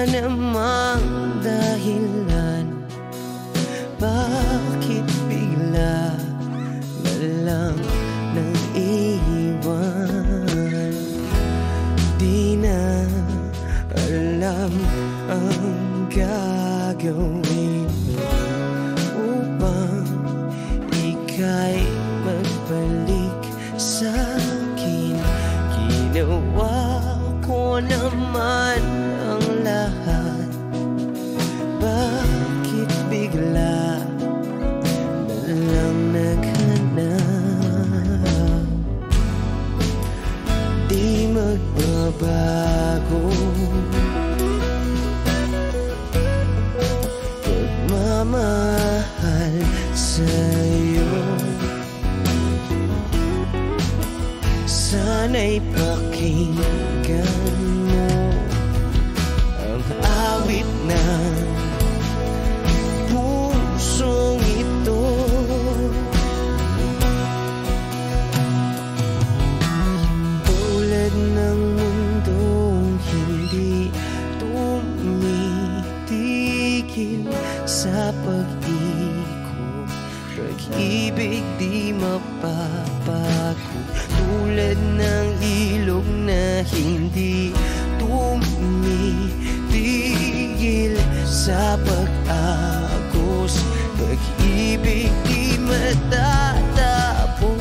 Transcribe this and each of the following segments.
namang dahilan, bakit bigla na lang nang iwan? Di na alam ang gagawin upang ika'y magbalik sa'kin. Ginawa ko naman ang lahat, bakit bigla na lang naghanap? Di magbabago pagmamahal sa'yo. Sana'y pakinggan mo ang awit ng pusong ito. Tulad ng mundong hindi tumitigil sa pag-ikot, pag-ibig di mapapago. Tulad ng ilog na hindi tumitigil sa pag-agos, pag-ibig di matatapos.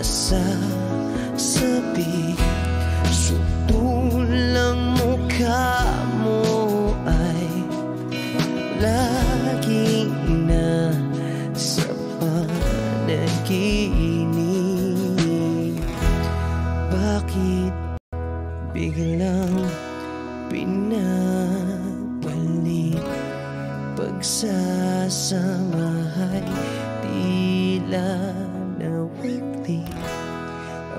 Sasabi, sutulang mukha mo ay laging nasa panaginip. Bakit biglang pinabalik? Pagsasamahay tila nawagli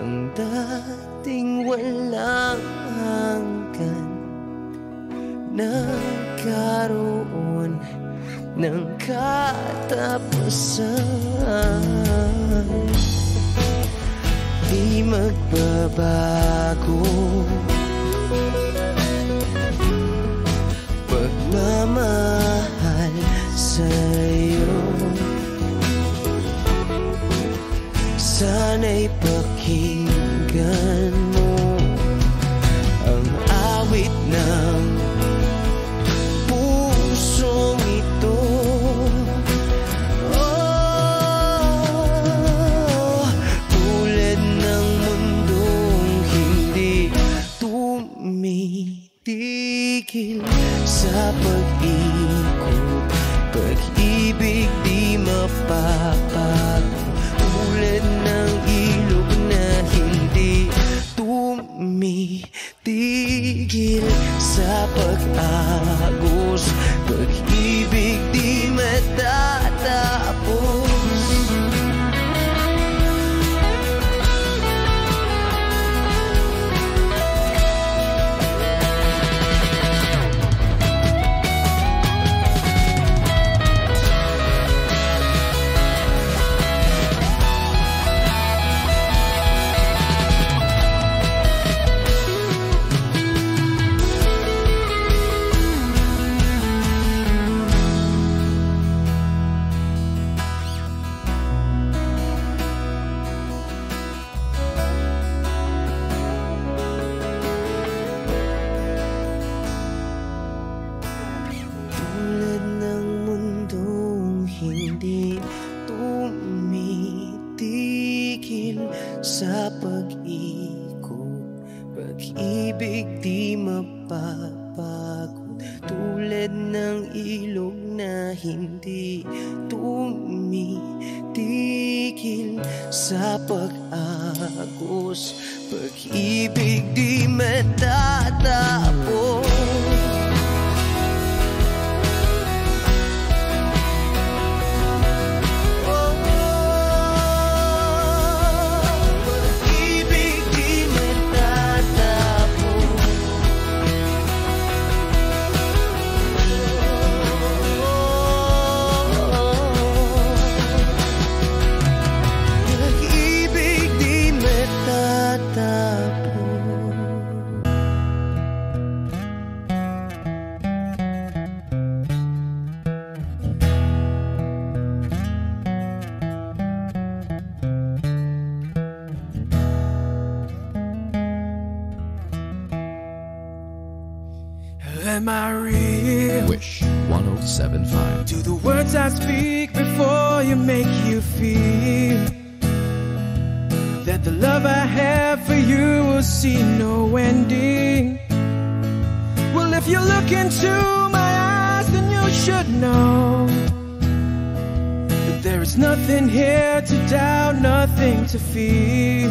ang dating walang hanggan, nagkaroon ng katapusan. Di magbabago pagmamahal sa'yo. Sana'y pakinggan mo ang awit ng pusong ito. Oh, tulad ng mundong hindi tumitigil sa pag-ikot, pag-ibig di mapapago. Tulad ng ilog na hindi tumitigil sa pag-agos, pag-ibig di matatapos. Sa pag-ikot, pag-ibig di mapapagod. Tulad ng ilog na hindi tumitigil sa pag-agos, pag-ibig di matatapos. Oh, am I real? Wish 107.5. Do the words I speak before you make you feel that the love I have for you will see no ending? Well, if you look into my eyes, then you should know that there is nothing here to doubt, nothing to fear.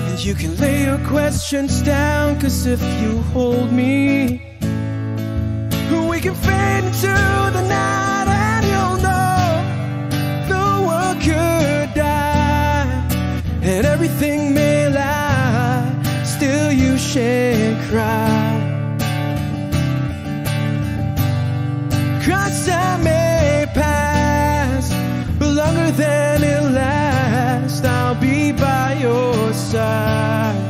And you can lay your questions down, 'cause if you hold me, we can fade into the night, and you'll know the world could die and everything may lie, still you shan't cry. 'Cause time may pass, but longer than it'll last, I'll be by your side.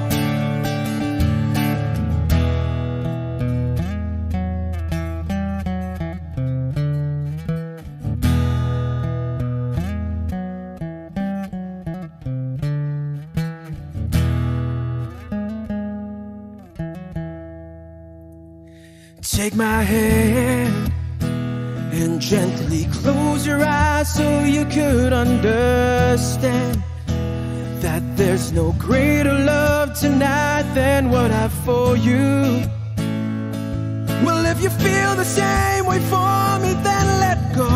Take my hand and gently close your eyes so you could understand that there's no greater love tonight than what I have for you. Well, if you feel the same way for me, then let go.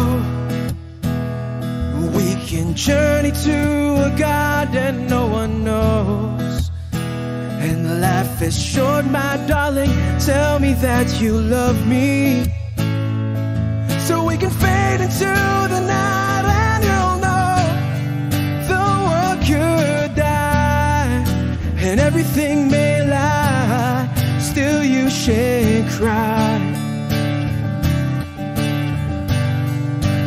We can journey to a garden no one knows. And life is short, my darling, tell me that you love me, so we can fade into the night, and you'll know the world could die and everything may lie, still you shan't cry.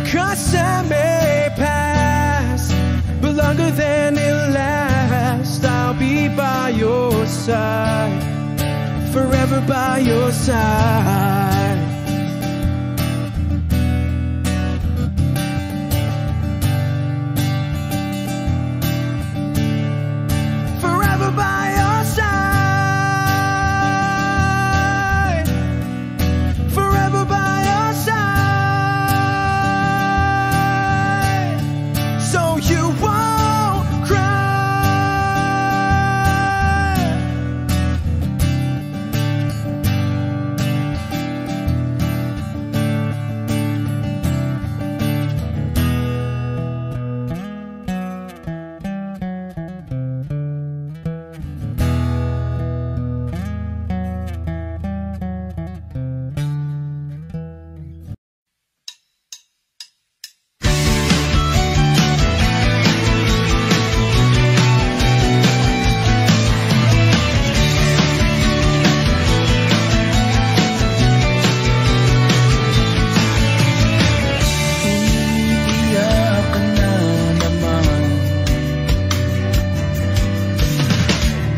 'Cause time may pass, but longer than it'll last, I'll be by your side, forever by your side. Forever by your side, forever by your side, so you won't cry.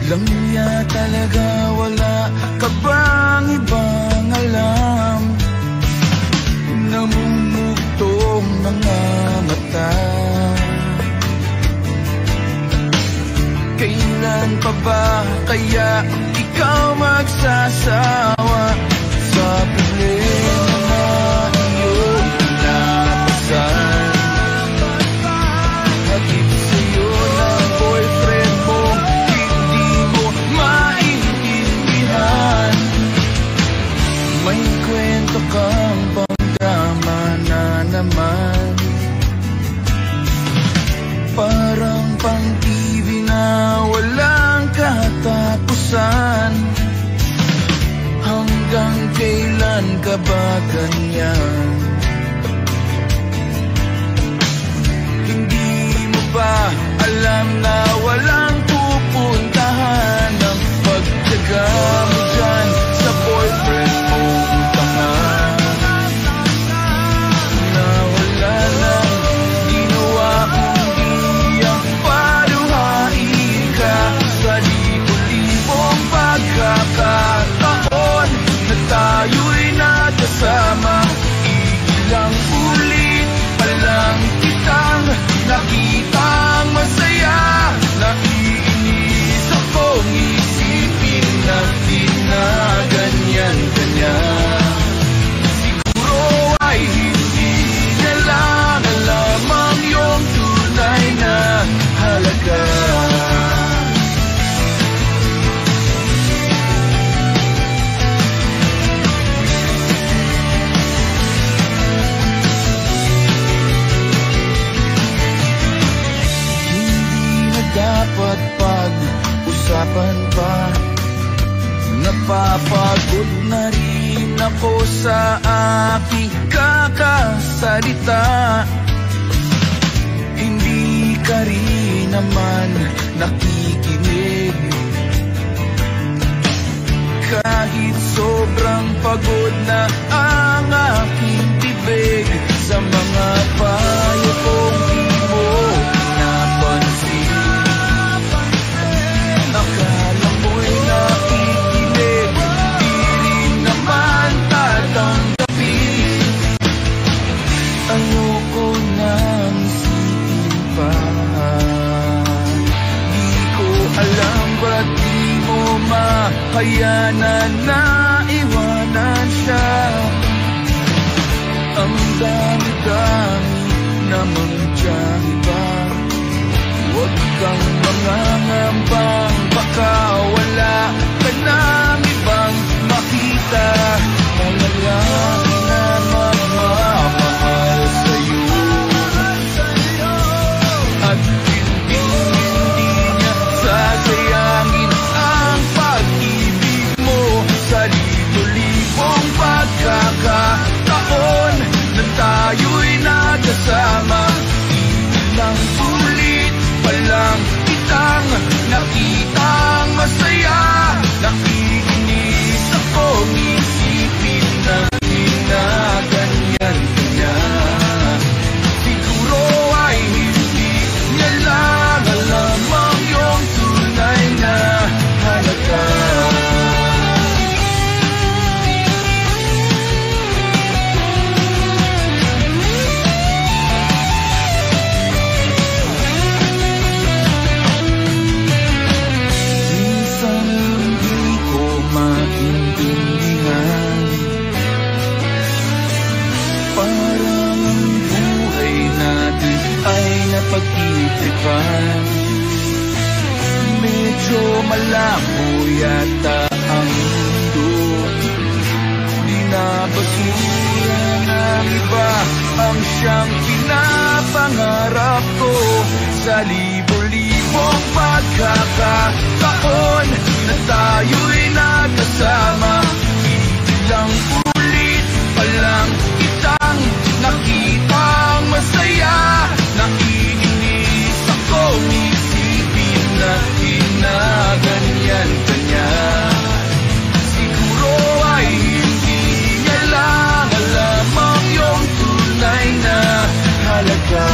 Lamya talaga, wala ka bang ibang alam? Namumugtong mga mata. Kailan pa ba kaya ikaw magsasawa sa problema na iyong pinapasan? Hatid sa'yo ng boyfriend mo, may kwento kang pang-drama na naman, parang pang-TV na walang katapusan. Hanggang kailan ka ba ganyan? Hindi mo ba alam na walang pupuntahan ang pagtyaga mo dyan sa boyfriend mong tangan? Na wala nang ginawa kundi ang paluhain ka sa libo-libong pagkakataon na tayo'y nagkasama. Ilang ulit pa lang kitang nakitang masaya. laban pa. Napapagod na rin ako sa aking kakasalita. Hindi ka rin naman nakikinig. Kahit sobrang pagod na ang aking bibig, sa mga payo kong di mo napansin. Akala mo'y nakikinig, di rin naman tatanggapin. Ayoko nang isipin pa. Di ko alam ba't di mo mahayanan na iwanan siya. Ang dami-dami namang tiyahin ba? Huwag kang mangangambang, baka wala ka nang ibang makita. Malalaki na magmamahal sa'yo, at hindi niya sasayangin ang pag-ibig mo. Sa libo-libong pagkakataon na tayo'y nagkasama, ilang ulit pa lang kitang nakitang masaya. Nakikinis akong isipin na ginaganyan ka niya. Siguro ay hindi niya lang alam ang iyong tunay na halaga. Pag-itripan, medyo malabo yata ang mundo. Di na basura ng iba ang siyang pinapangarap ko. Sa libo-libong pagkakataon na tayo'y nagkasama, ilang ulit pa lang kitang nakitang masaya. Nakikinis akong isipin na ginaganyan ka niya. Siguro ay hindi niya lang alam ang iyong tunay na halaga.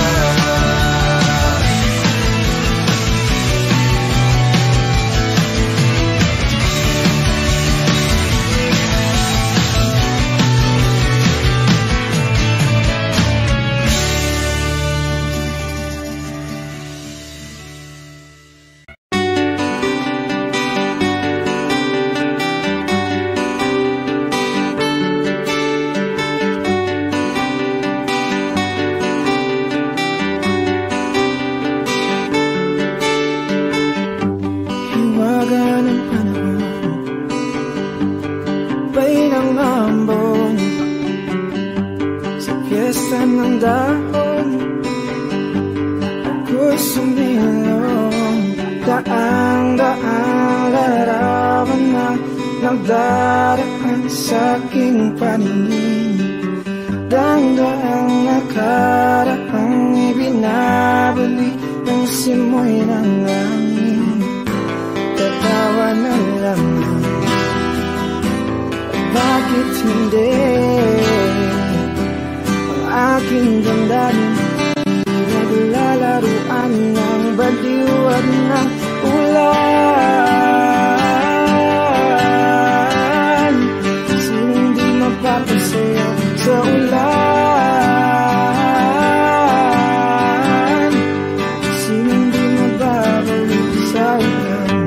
Nagdaraan sa aking paningin, dang-daang nakaraang ibinabalik ng simoy ng langit. Tatawa na lamang, bakit hindi? Ang aking damdamin naglalaruan ng baliw at ng ulan. Papasayo sa ulan, sinong di mababalik sa ulan.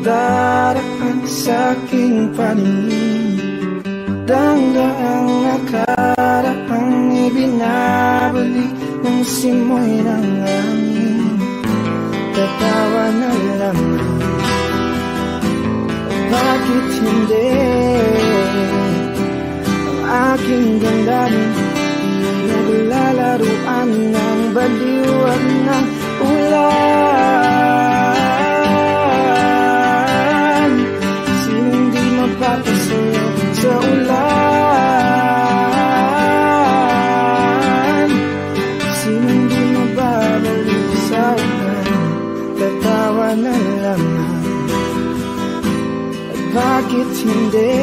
daraan sa aking paningin. Danggaang nakaraang ibinabalik ng simoy ng hangin. Tatawa na lamang, bakit hindi? Ang aking damdamin naglalaruan ng baliwag ng ulan. Sinong di mapapasayo sa ulan? Sinong di mababalik sa ulan? Tatawa na lamang, at bakit hindi?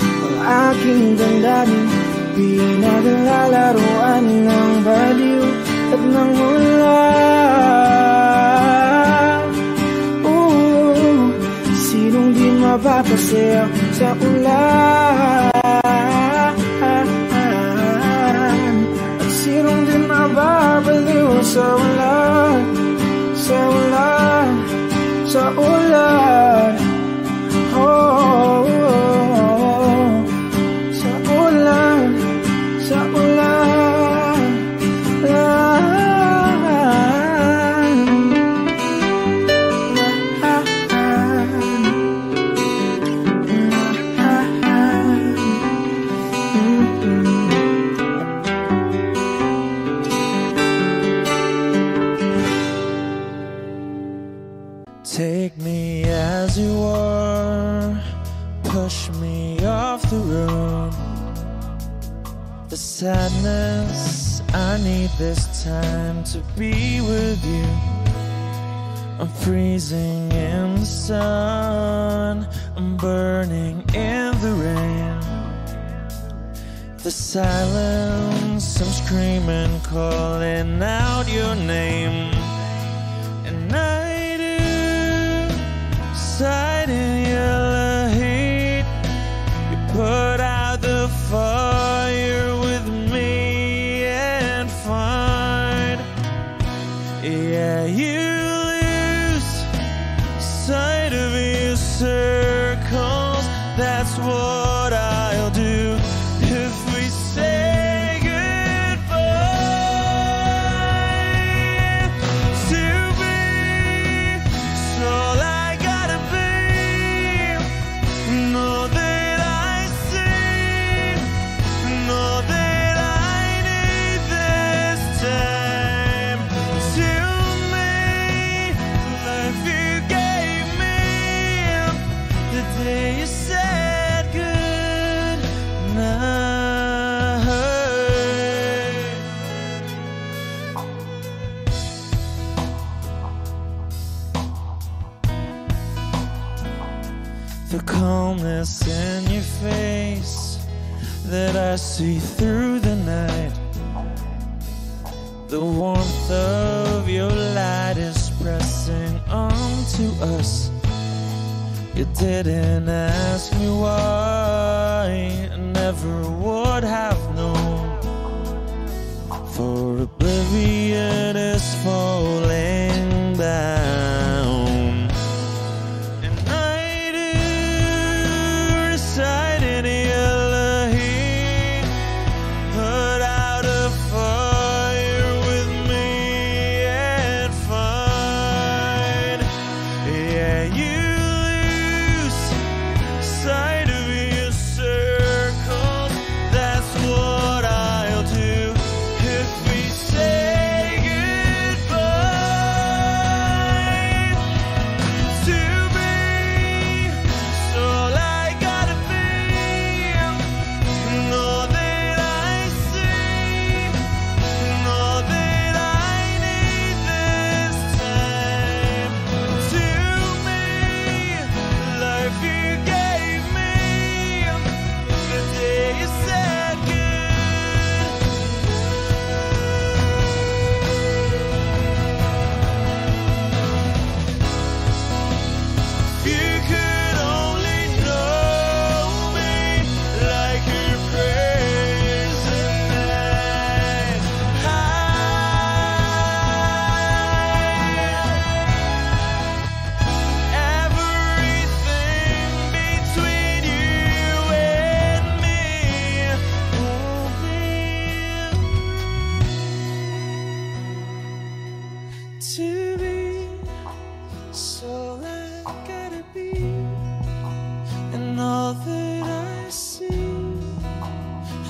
Ang aking damdamin pinaglalaroan ng baliw at ng ulan. Sinong di mapapasayaw sa ulan? At sinong di mababaliw sa ulan? Sa ulan, sa ulan. Oh, sa ulan, sa ulan. Take me as you are, push me off the road. The sadness, I need this time to be with you. I'm freezing in the sun, I'm burning in the rain. The silence, I'm screaming, calling out your name. And I do sight in your heat. You put out the fire with me and find, yeah, you lose sight of your circles. That's what I'll do if we say goodbye. To be, it's all I gotta be. Know that I see, know that I need this time. To me, life you gave me the day you said goodnight. The calmness in your face that I see through the night. The warmth of your light is pressing onto us. You didn't ask me why, I never would have known. For oblivion is falling down. And I do reside in your heat. Put out a fire with me and find, yeah, you lose sight of your circles. That's what I'll do if we say goodbye.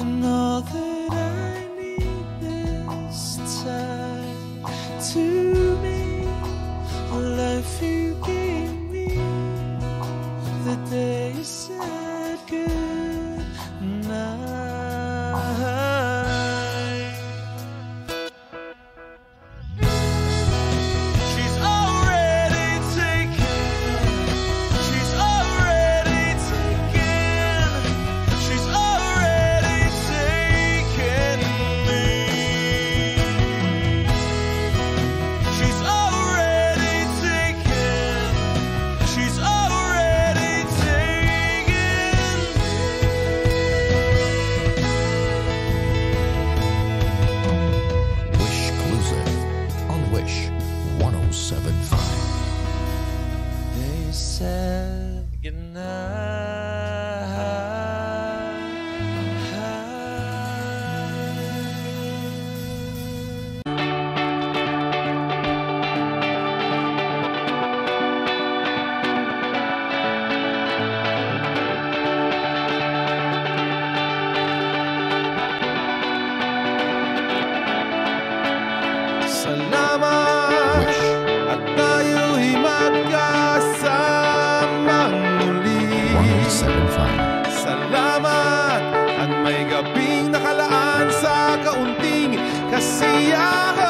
And all that I need this time to me, the life you gave me, the day you said good night. She's already taken. She's already taken. She's already taken me. She's already taken. She's already taken Wish Closer on Wish 107.5. They said goodnight. Salamat at tayo'y magkasamang muli. 107.5. Salamat at may gabing nakalaan sa kaunting kasiyahan.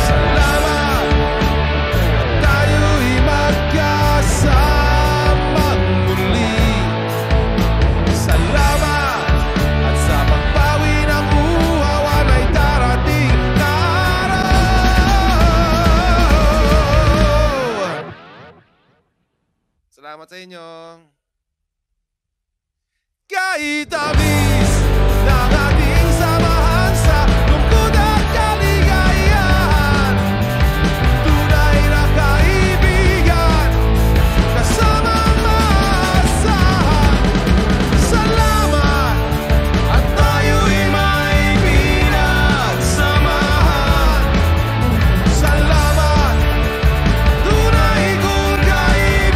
Salamat at tayo'y magkasamang muli. Salamat at sa pagbawi ng uhaw ay may darating na araw. Salamat sa inyo. Kahit tamis ng ating samahan sa lungkot at kaligayahan, tunay na kaibigan, kasamang maasahan. Salamat at tayo'y may pinagsamahan. Salamat, tunay kong kaibigan.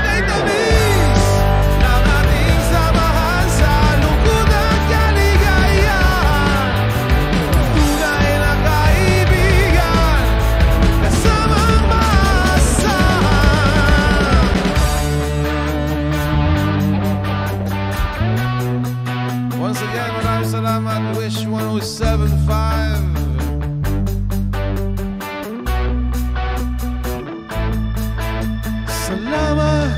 Ay tamis ng ating samahan sa lungkot at kaligayahan, tunay na kaibigan, kasamang maasahan. Once again, maraming salamat. Wish 107.5. Salamat,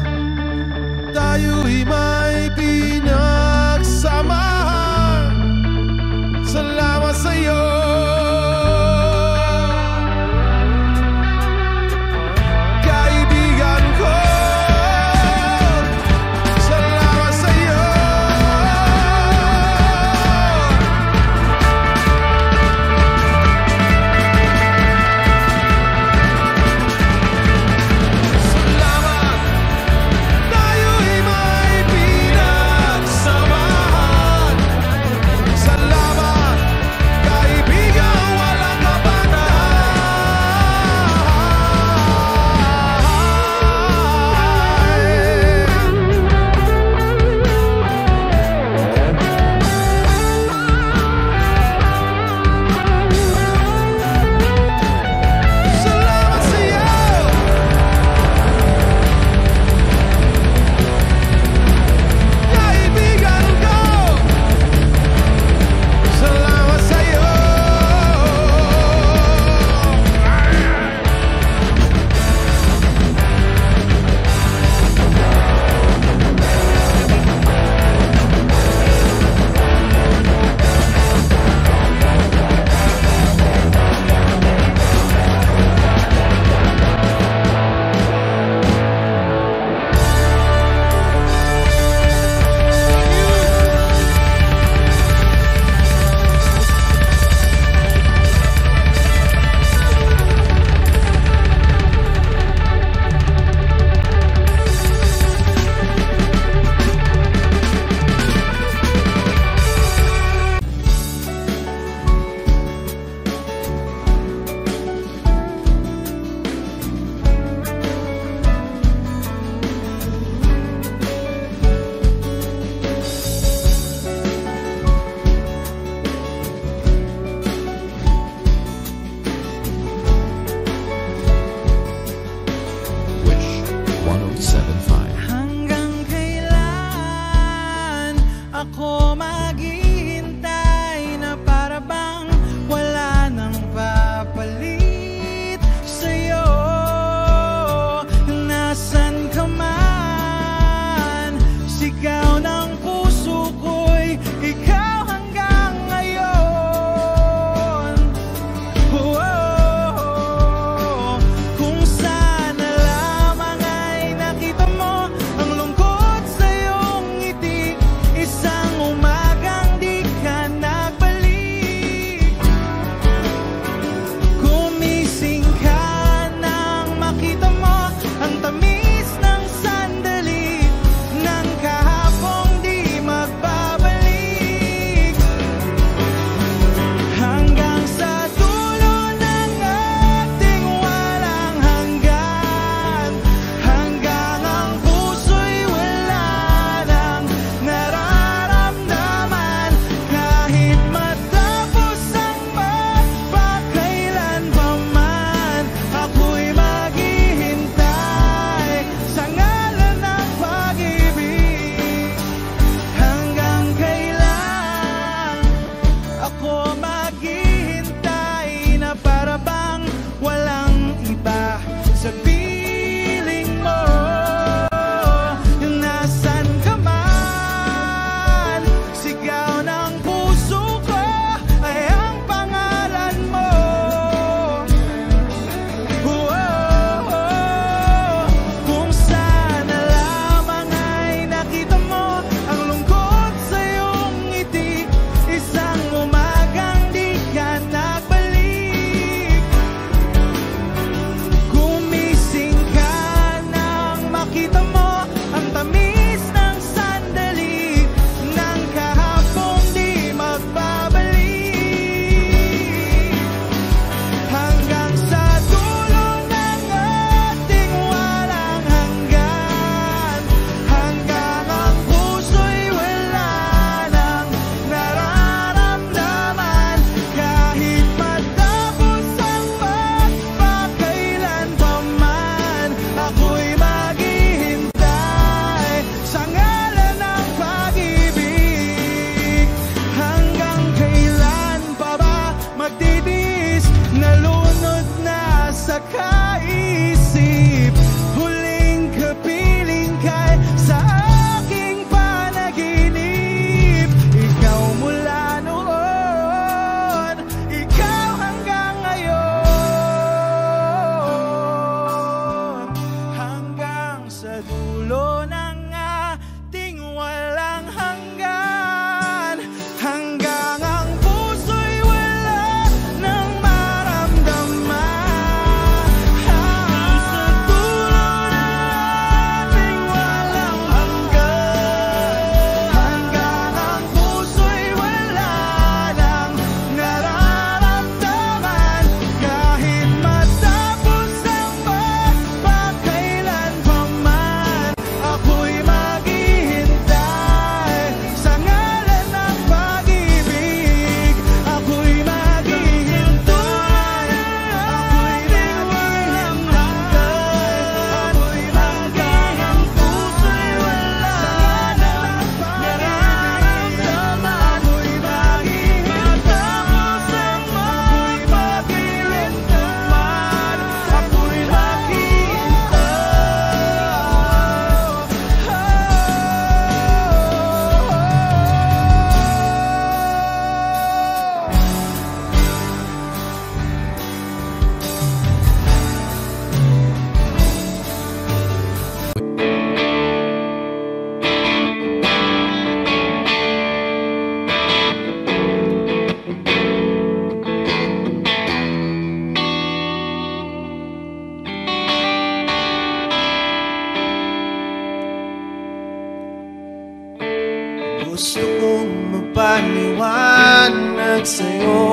tayo'y may pinagsamahan. Salamat sa'yo. Kaibigan ko, salamat sa'yo. Salamat, tayo'y may Gusto kong magpaliwanag sa'yo,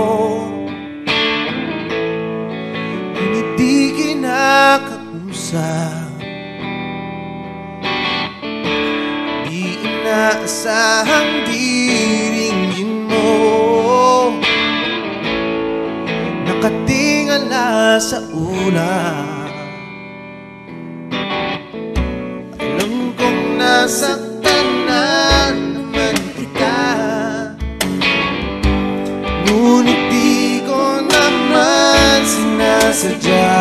ngunit di kinakausap. Di inaasahang diringgin mo, nakatingala sa ulan. Alam kong nasaktan na naman kita, ngunit di ko naman sinasadya.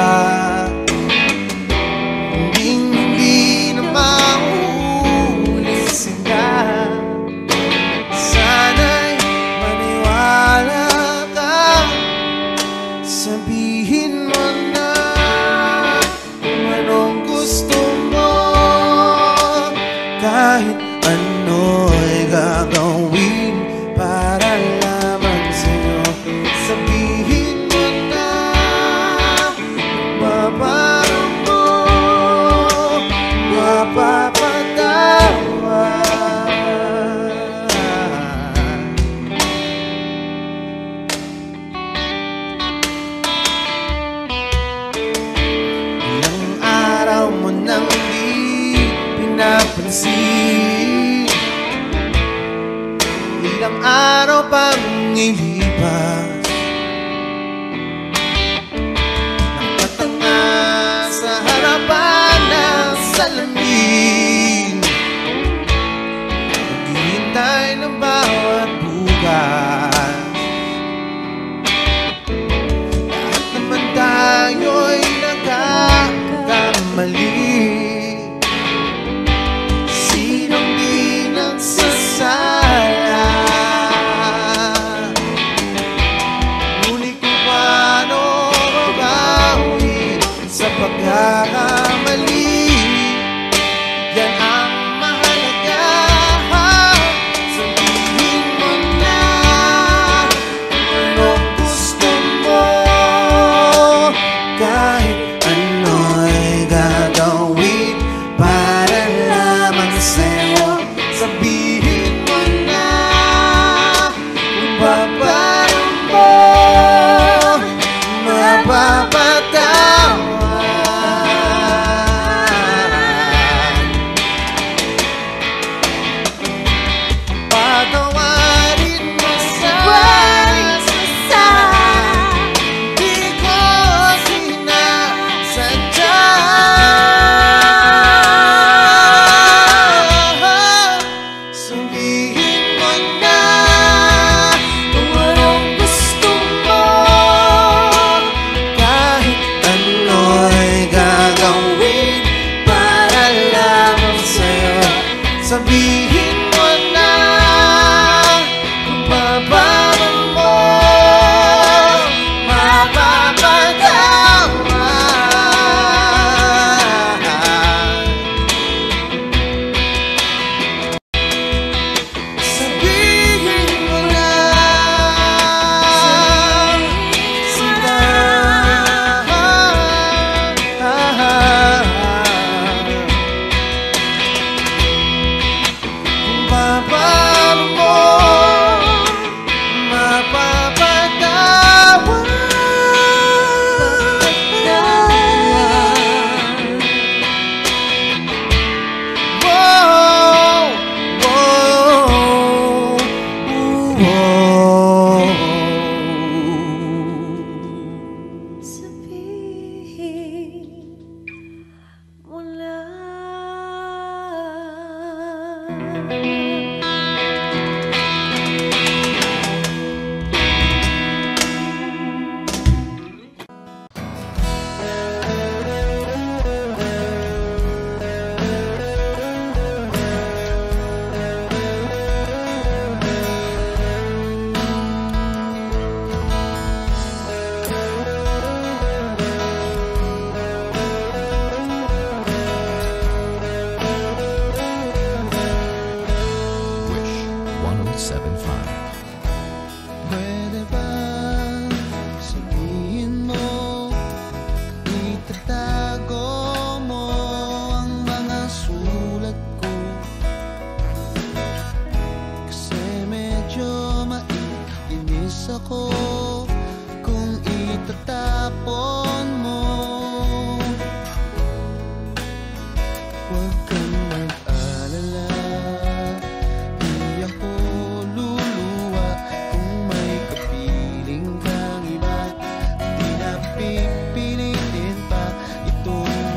Hindi na maulit sila. Sana'y maniwala ka, sabihin mo na kung anong gusto mo. Kahit ano'y gagawin para lamang sa'yo. Sabihin mo na mababago mo, mapapatawa. Ilang araw mo nang di pinapansin, ilang araw pang ilipas, nakatanga sa harapan ng salamin, naghihintay ng bawat bukas. Lahat naman tayo'y nagkakamali, sinong di nagsasala. Ngunit kung paano mabawi sa pagkakamali, yan ang mahalaga. Sabihin mo na kung anong gusto mo, kahit ano'y gagawin para lamang sa'yo. Sabihin mo na kung paano mo mapapatawa. Patawarin mo sa di ko sinasadya. Sabihin mo na kung anong gusto mo, kahit ano'y gagawin para lamang sa'yo. Sabihin mo na kung paano mo mapapatawa. Sabihin mo na sila. Kung paano mo mapapatawa. Whoa, whoa, whoa. Sabihin mo na.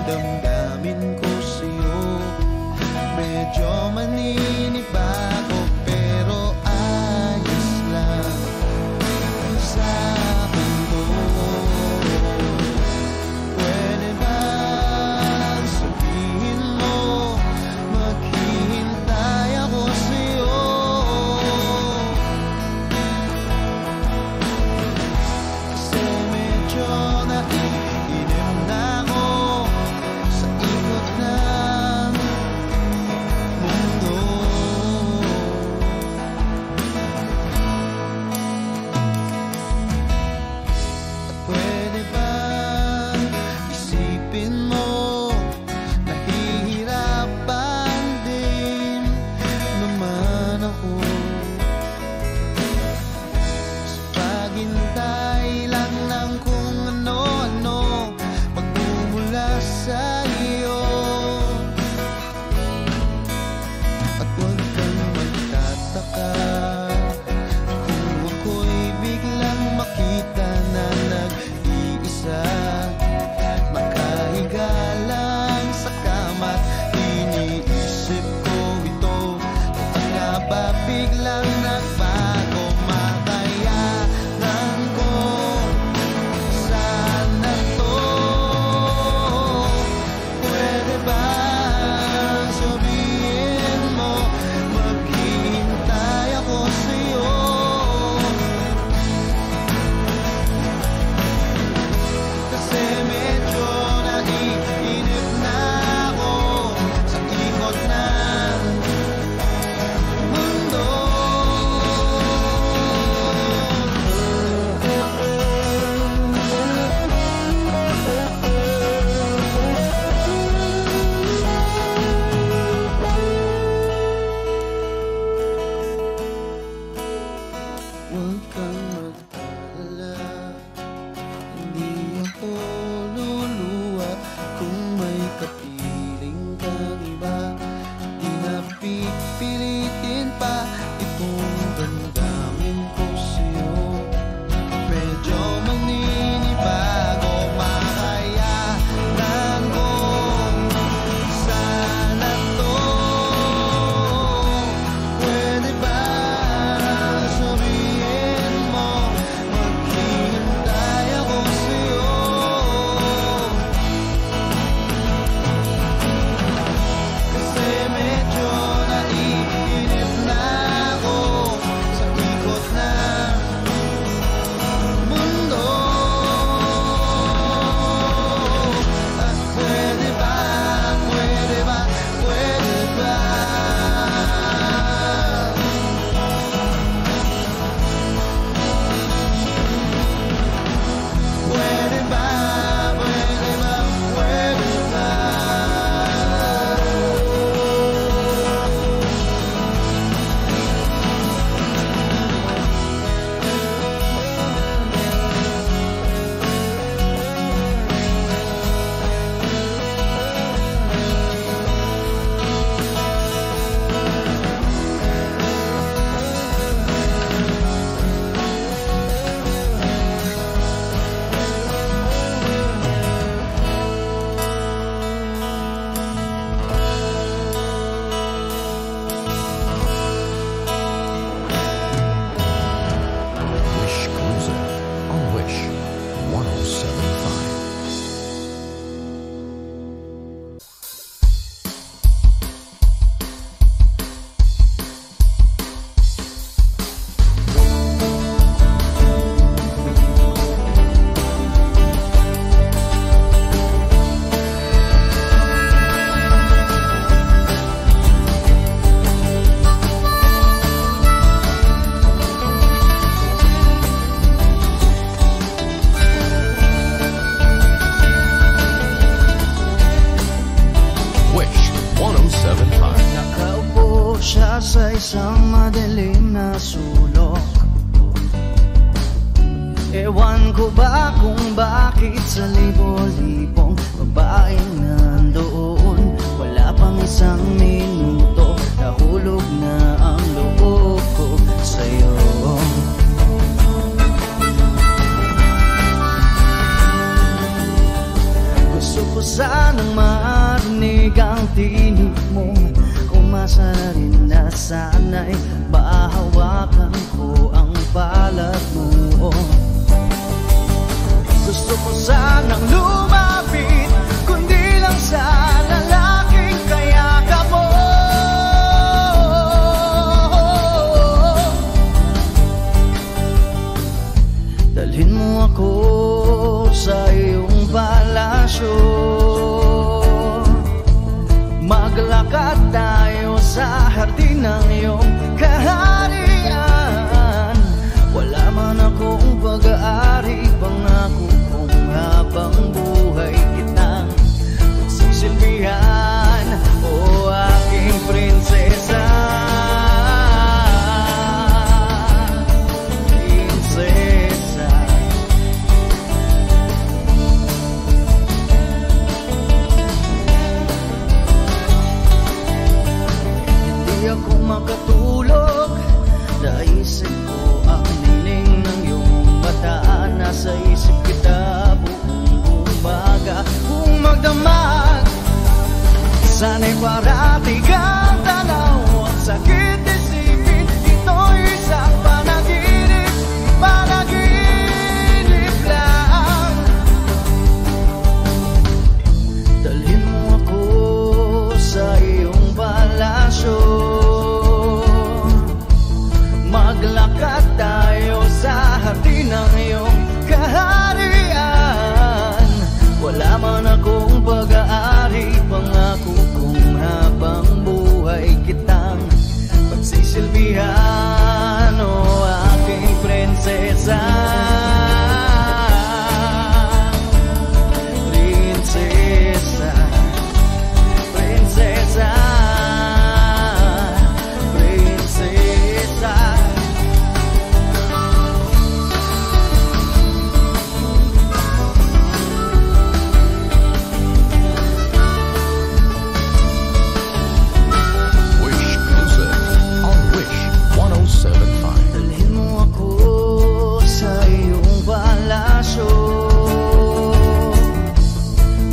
damdamin ko sa'yo. Medyo maninibago pero ayos lang sa akin to. Pwede bang sabihin mo maghihintay ako sa'yo? Kasi medyo naiinim na ako sa ikot ng mundo. At pwede bang isipin mo nahihirapan din naman ako sa paghintay lang ng kung ano-ano magmumula sa iyo. At huwag kang magtataka kung ako'y biglang makita na nag-iisa, nakahiga lang sa kama't iniisip ko ito. Ang nga ba biglang nagbago, makayanan ko sana to. Pwede ba sabihin mo maghihintay ako sa'yo? Kasi medyo naiinip na ako sa ikot ng mundo. Huwag kang mag-alala, hindi ako luluwa kung may kapiling kang iba. Di na pipilitin pa itong damdamin ko sa'yo. Medyo maninibago, makayanan ko sana to. Pwede ba sabihin mo maghihintay ako sa'yo? Kasi medyo naiinip na ako sa ikot ng mundo. At pwede ba, pwede ba, pwede ba? Pwede ba, pwede ba, pwede ba? Wish Cruiser on Wish 1075. Wish 1075. Nakaupo siya sa isang madilim na sulok. Ewan ko ba kung bakit sa libo-libong babaeng nandoon, wala pang isang minuto, nahulog na ang loob ko sa'yo. Gusto ko sa sanang marinig ang tinig mo. Umasa na rin na sana'y mahawakan ko ang balat mo. Gusto ko sanang lumapit, kundi lang sa lalaking kayakap mo. Dalhin mo ako sa iyong palasyo, maglakad tayo sa hardin ng iyong kaharian. Wala man akong pag-aari, pangako kong habang buhay kitang magsisilbihan, o aking prinsesa. Makatulog, naisip ko ang nining ng iyong mata. Nasa isip kita buong umaga. Kung magdamag, sana'y parati kang tanaw. Ang sakit isipin, ito'y isang panaginip, panaginip lang. Dalhin mo ako sa iyong palasyo, maglakad tayo sa hardin ng iyong kaharian. Wala man akong pag-aari, pangako kong habang buhay kitang pagsisilbihan, o aking prinsesa. Prinsesa, prinsesa, prinsesa.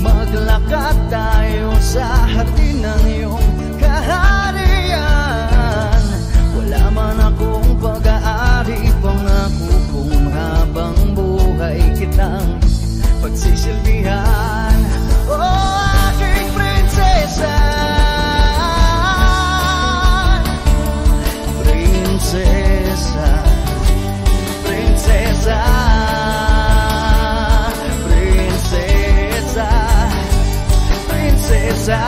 Maglakad tayo sa hardin ng iyong kaharian. Wala man akong pag-aari, pangako kong habang buhay kitang pagsisilbihan, o aking prinsesa. Prinsesa, prinsesa, prinsesa,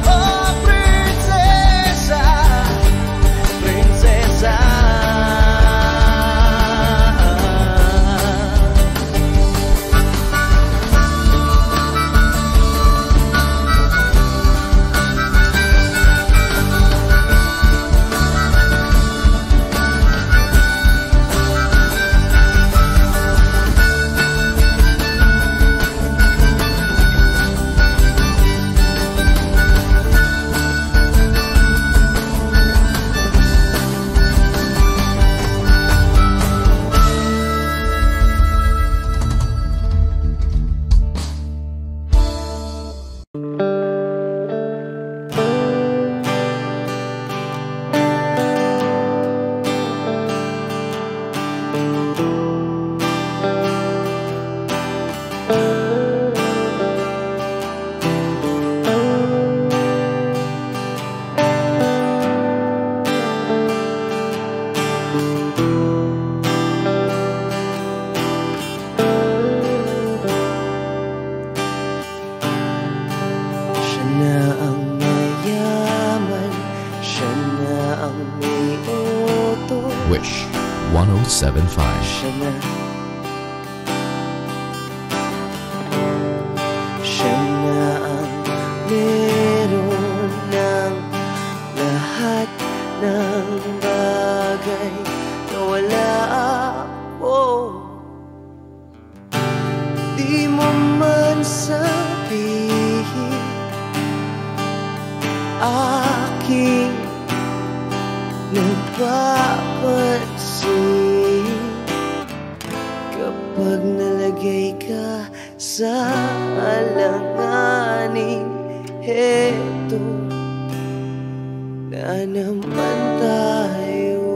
oh prinsesa, prinsesa. Wish 1075. Siya na ang meron ng lahat ng bagay na wala ako. Di mo man sabihin aking nagpapansin. alanganin, heto na naman tayo.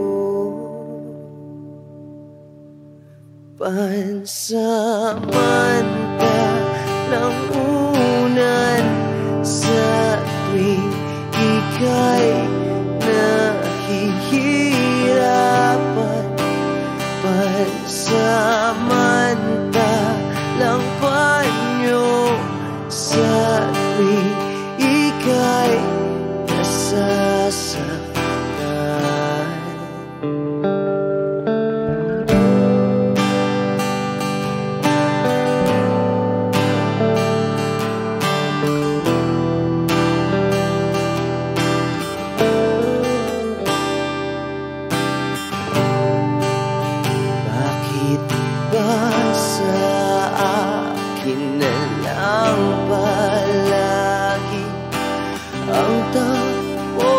Pansamantalang unan sa tuwing ika'y nahihirapan. Pansamantalang panyo sa tuwing ika'y nasasaktan. Bakit ba sa akin na lang palagi ang takbo?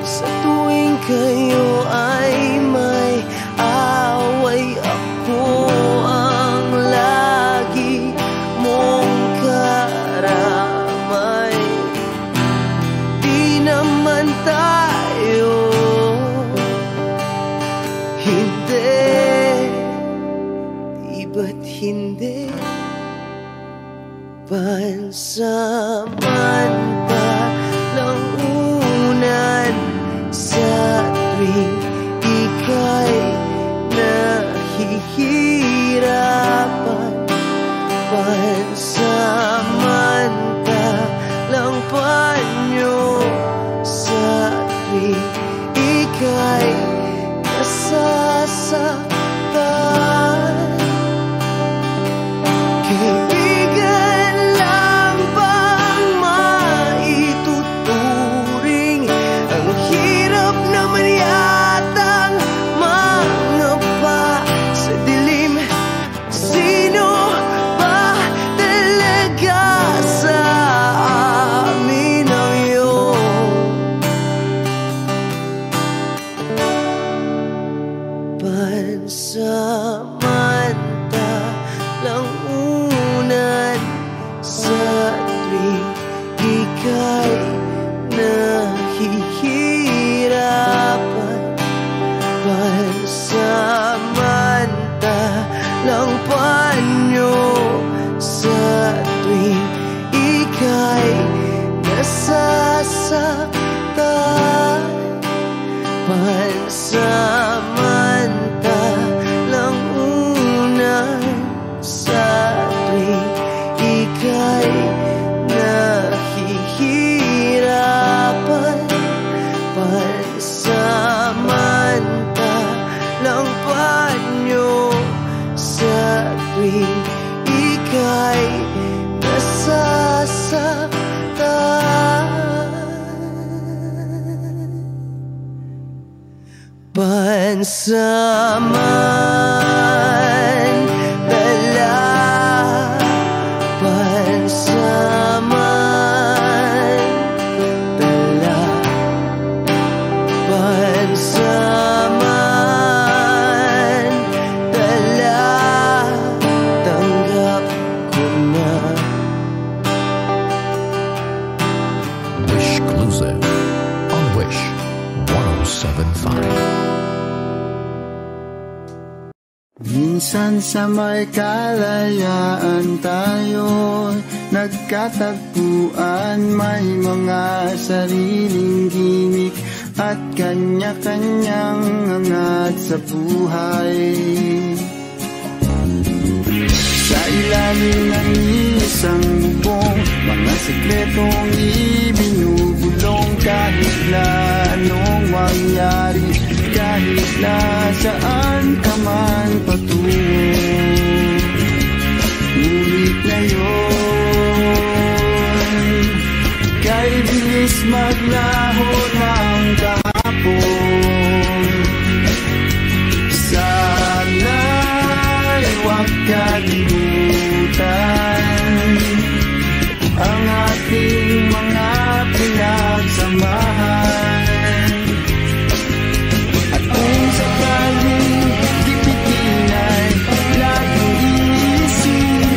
Sa tuwing kayo ay may away, ako ang lagi mong karamay. Di naman tayo, hindi, di ba't hindi? Pansamantalang unan sa tuwing ika'y nahihirapan. Pansamantalang panyo sa tuwing ika'y nasasaktan. Kaibigan lang bang maituturing? Ang hirap naman yatang mangapa sa dilim. Sino ba talaga sa amin ang iyong pansamantalang unan sa tuwing ika'y nahihirapan. Pansamantalang panyo sa tuwing ika'y nasasaktan. Pansamantalang unan sa tuwing ika'y nahihirapan. Pansamantalang panyo sa tuwing ika'y nasasaktan. Pansamantala, pansamantala, pansamantala, tanggap ko na. Wishclusive on Wish 107.5. Minsan sa may kalayaan tayo nagkatagpuan, may mga sariling gimik at kanya-kanyang angat sa buhay. Sa ilalim ng isang bubong, mga sikretong ibinubulong. Kahit na anong mangyari, kahit na saan ka man patungo, ngunit ngayon kay bilis maglaho ng kahapon. Sana'y huwag kalimutan ang ating mga pinagsamahan. At kung sakaling gipitin ay laging iisip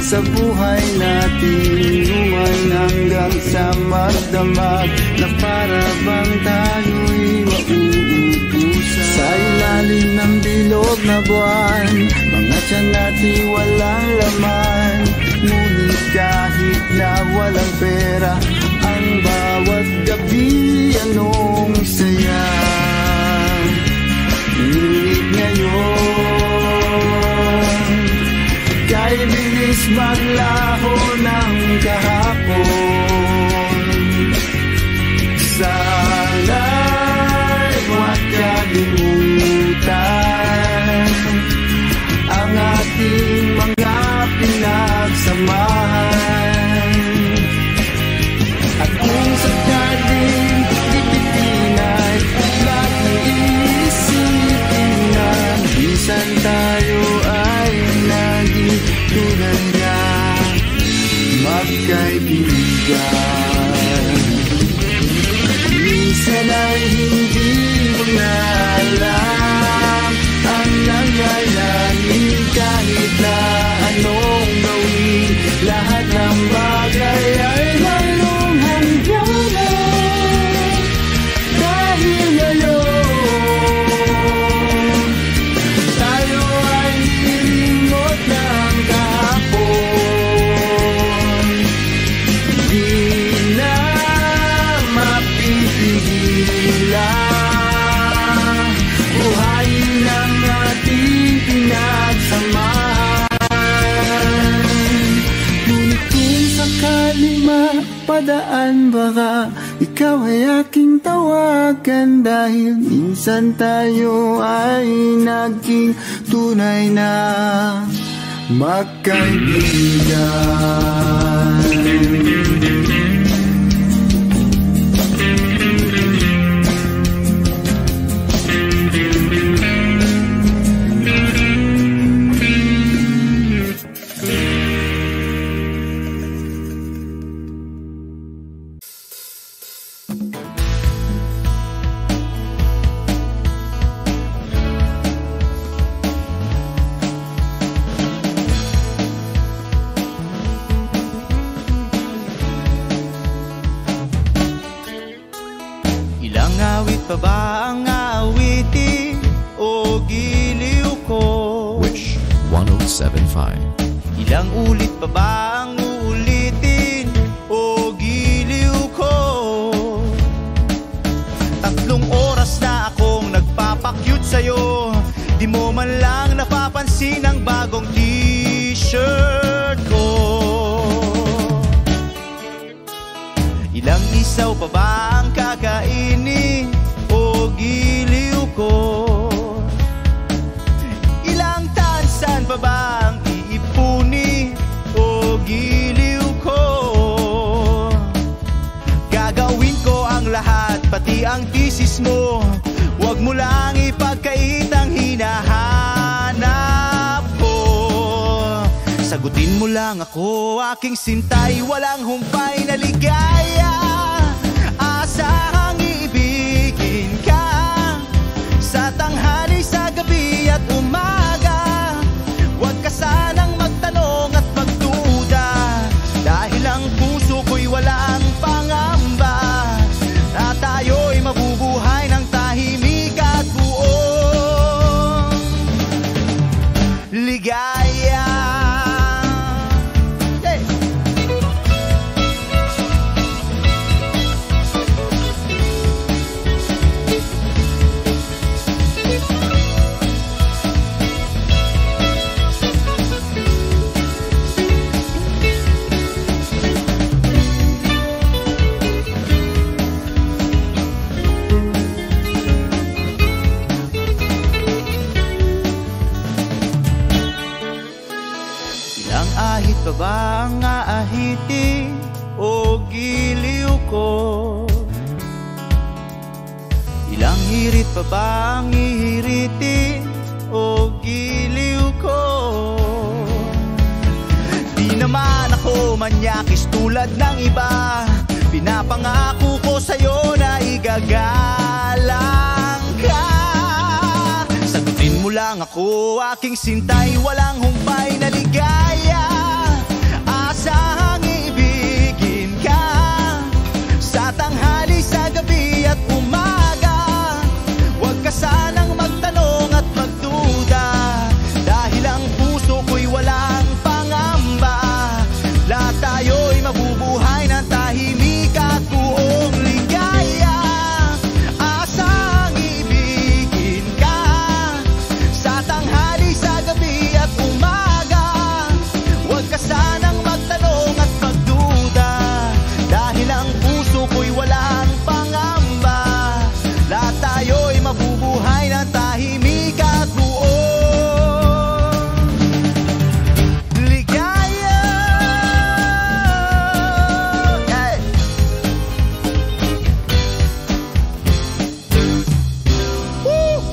sa buhay natin. Lumayan hanggang sa magdamag na para bang tayo'y mauubusan. Sa ilalim ng bilog na buwan, mga tiyan natin walang laman. Ngunit kahit na walang pera, ang bawat gabi anong saya. Ngunit ngayon, kay bilis maglaho ng kahapon. Sana'y huwag kalimutan ang ating mga pinagsamahan. At kung sakaling ipitin ay laging iisipin na minsan tayo ay naging tunay na magkaibigan. Minsan ay hindi mo na alam ang nangyayari kahit na anong gawin. Lahat ng bagay ay mayroong hangganan. Dahil ngayon, tayo ay nilimot ng kahapon. Di na mapipigilan buhayin ang ating pinagsamahan. Ngunit kung sakali mapadaan, baka ikaw ay aking tawagan. Dahil minsan tayo ay naging tunay na magkaibigan. Pa ba ang awitin o giliw ko? Wish 107.5. Ilang ulit pa ba ang uulitin o giliw ko? 3 oras na akong nagpapakyut sa'yo, di mo man lang napapansin ang bagong t-shirt ko. Ilang isaw pa ba ang kakainin o giliw ko? Ilang tansan pa ba ang iipuni o giliw ko? Gagawin ko ang lahat, pati ang thesis mo. Huwag mo lang ipagkait ang hinahanap ko. Sagutin mo lang ako, aking sintay, walang humpay na ligaya. Asahang ibigin ka sa tanghali, sa gabi at umaga. Huwag ka sanang magtanong at magduda, dahil ang puso ko'y walang pangamba na tayo'y mabubuhay ng tahimik at buong ligaya. Ahit pa ba ang aahitin o giliw ko? Ilang hirit pa ba ang ihiritin o giliw ko? Di naman ako manyakis tulad ng iba, pinapangako ko sa'yo na igagalang ka. Sagutin mo lang ako, aking sintay, walang humpay na ligaya. mabubuhay ng tahimik at buo. Ligaya. Hey! Woo!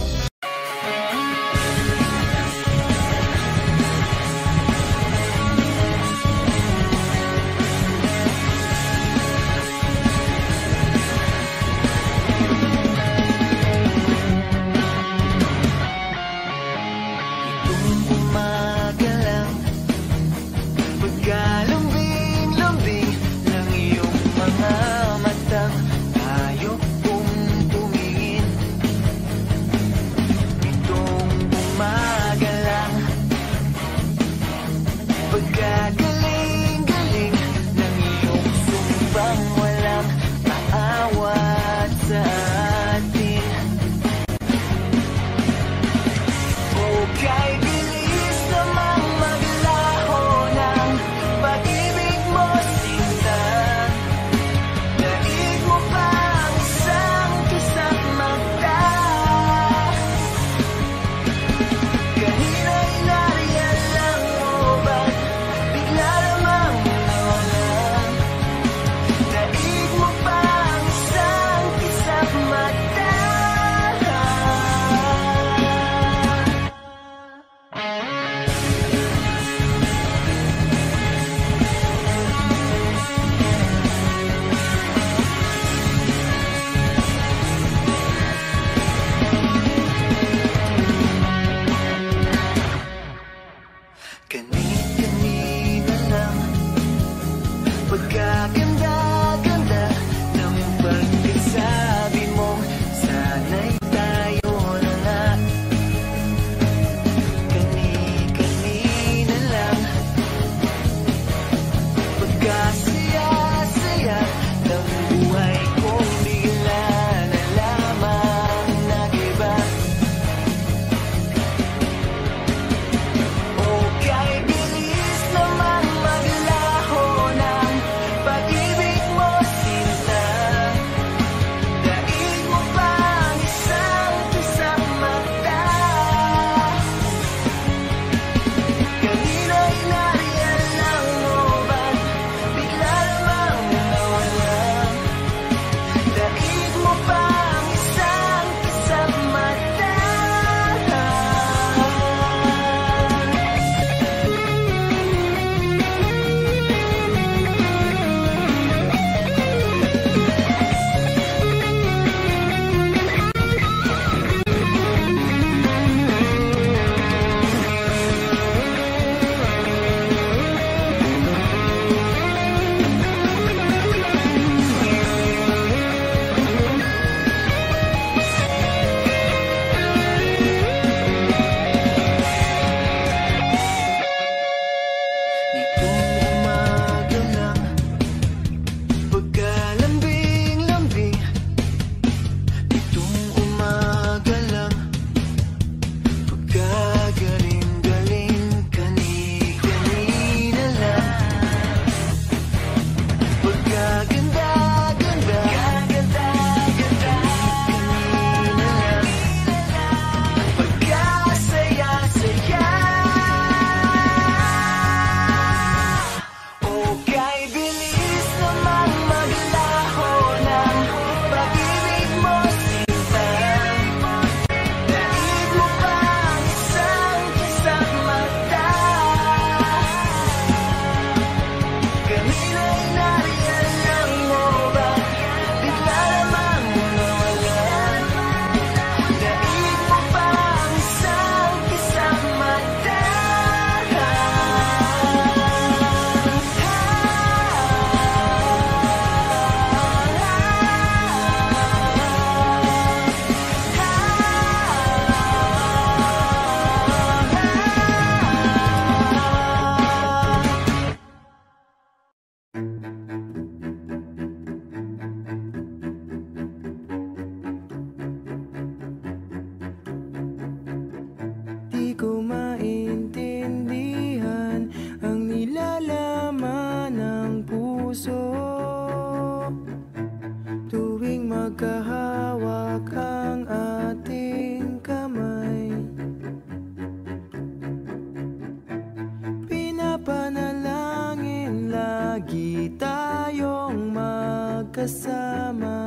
kasama.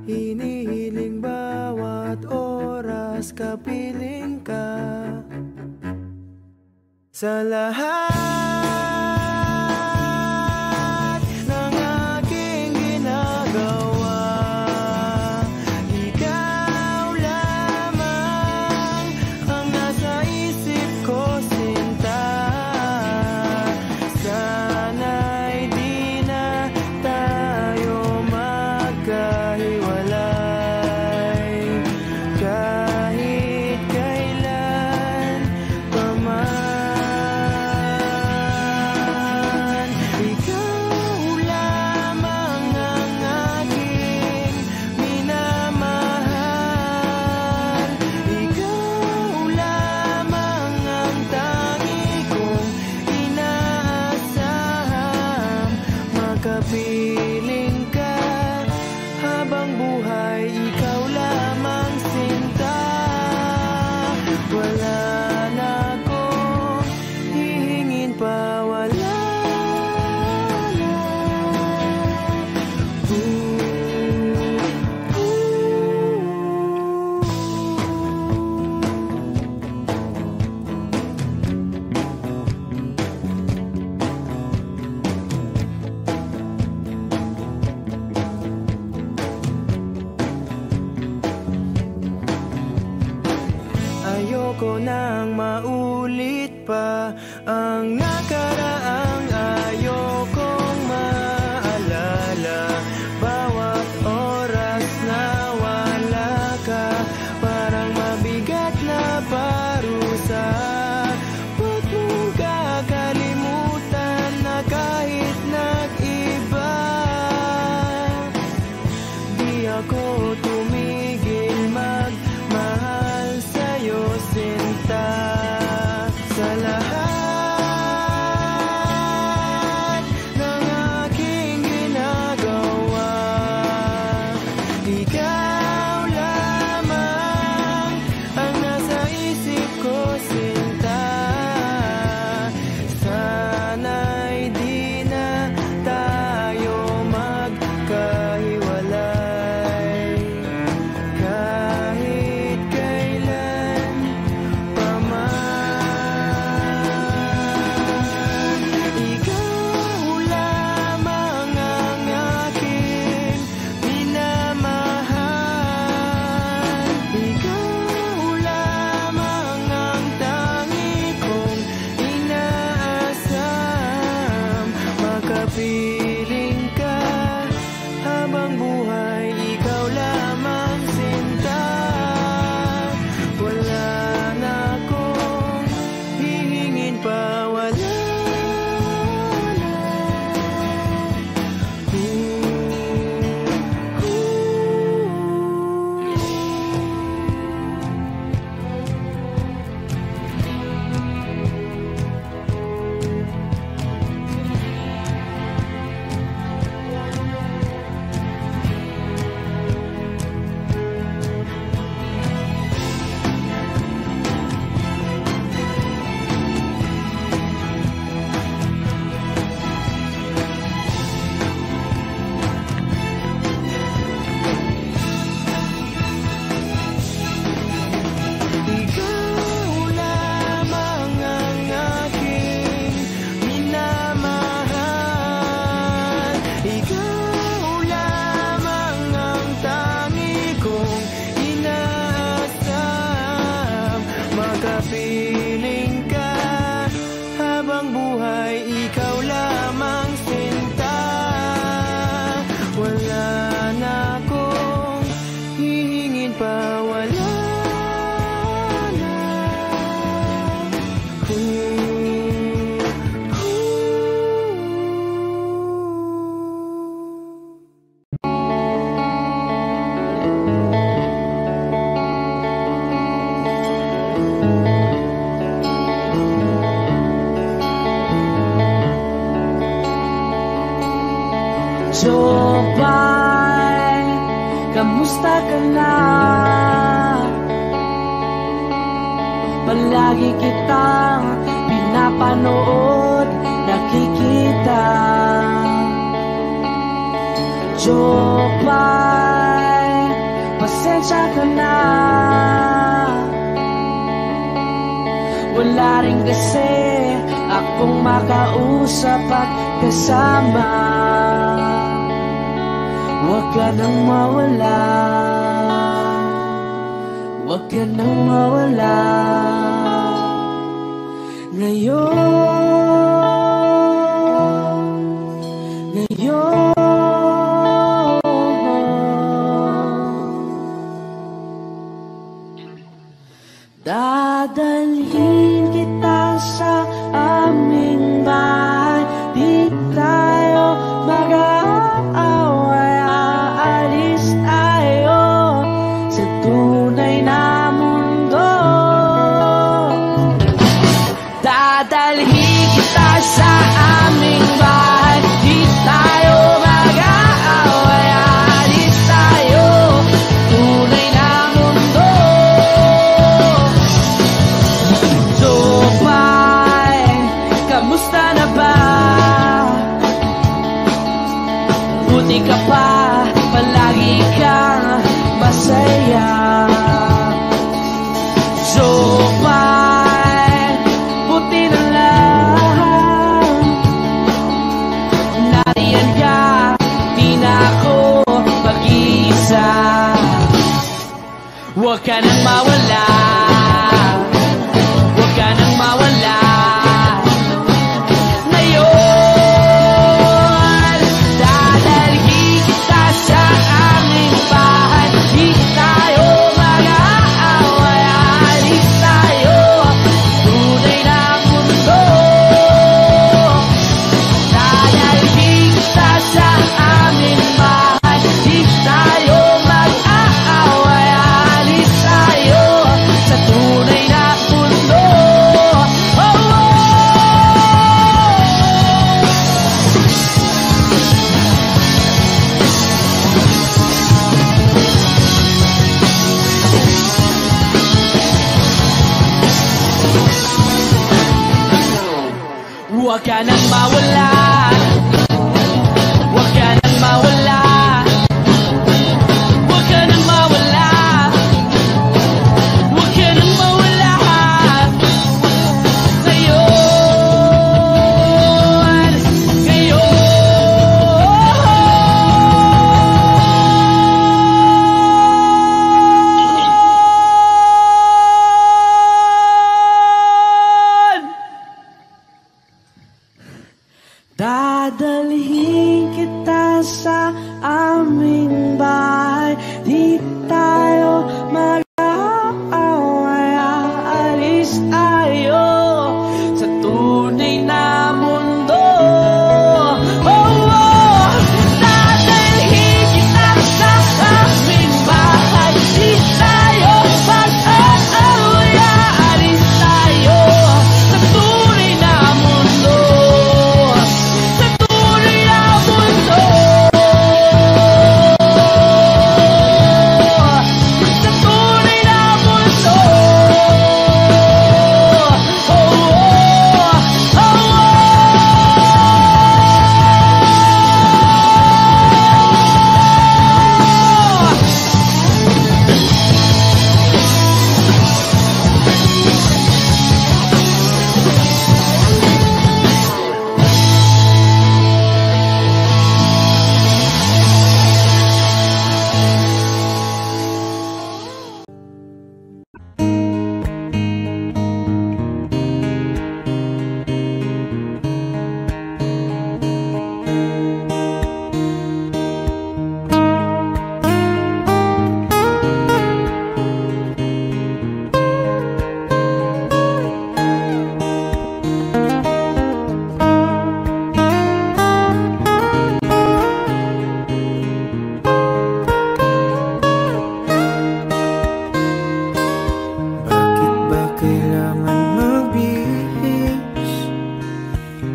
Hinihiling bawat oras kapiling ka. Sa lahat ng aking ginagawa, ikaw lamang ang nasa isip ko, sinta. Sana'y di na tayo magkahiwalay kahit kailan pa man. Kapiling ka habang buhay, ikaw lamang sinta. Wala na akong hihingin pa, wala na. Ayoko nang maulit pa ang nakaraang ayokong maalala. Bawat oras na wala ka, parang mabigat na parusa. Huwag mong kakalimutan na kahit nag-iba, di ako tumigil magmahal sa'yo, sinta. Sa lahat ng aking ginagawa, ikaw lamang ang nasa isip ko, sinta. Sana'y di na tayo magkahiwalay kahit kailan pa man. Ikaw lamang ang aking minamahal. Ikaw lamang ang tangi kong inaasam. Makapiling ka habang buhay, ikaw lamang sinta. Wala na akong hihingin pa, wala na. Ikaw lamang ang aking minamahal. Ikaw lamang ang tangi kong inaasam. Makapiling ka habang buhay, ikaw lamang sinta. Wala na akong hihingin pa, wala na. Jobay, kamusta ka na? Palagi kitang pinapanood, nakikita. Jopay, pasensya ka na. Wala rin kasi akong makausap at kasama. Huwag ka nang mawala, huwag ka nang mawala. Dadalhin kita sa aming bahay, di tayo mag-aaway, aalis tayo sa tunay na mundo. Dadalhin kita sa aming bahay, di tayo mag-aaway, aalis tayo tunay na mundo. Jopay, kamusta na ba? Buti ka pa, palagi kang masaya. Jopay, buti na lang nariyan ka, di na ako mag-iisa. Huwag ka nang mawala, huwag ka nang mawala. Ngayon, dadalhin kita sa aming bahay, di tayo mag-aaway, aalis tayo tunay na mundo. Dadalhin kita sa aming bahay, di tayo mag-aaway, aalis tayo sa tunay na mundo. Oh, oh. Huwag ka nang mawala, huwag ka nang mawala, huwag ka nang mawala, huwag ka nang mawala. Ngayon, dadalhin kita sa aming bahay, di tayo mag-aaway, aalis tayo sa tunay na mundo. Oh, oh. Dadalhin kita sa aming bahay, di tayo mag-aaway, aalis tayo sa tunay na mundo.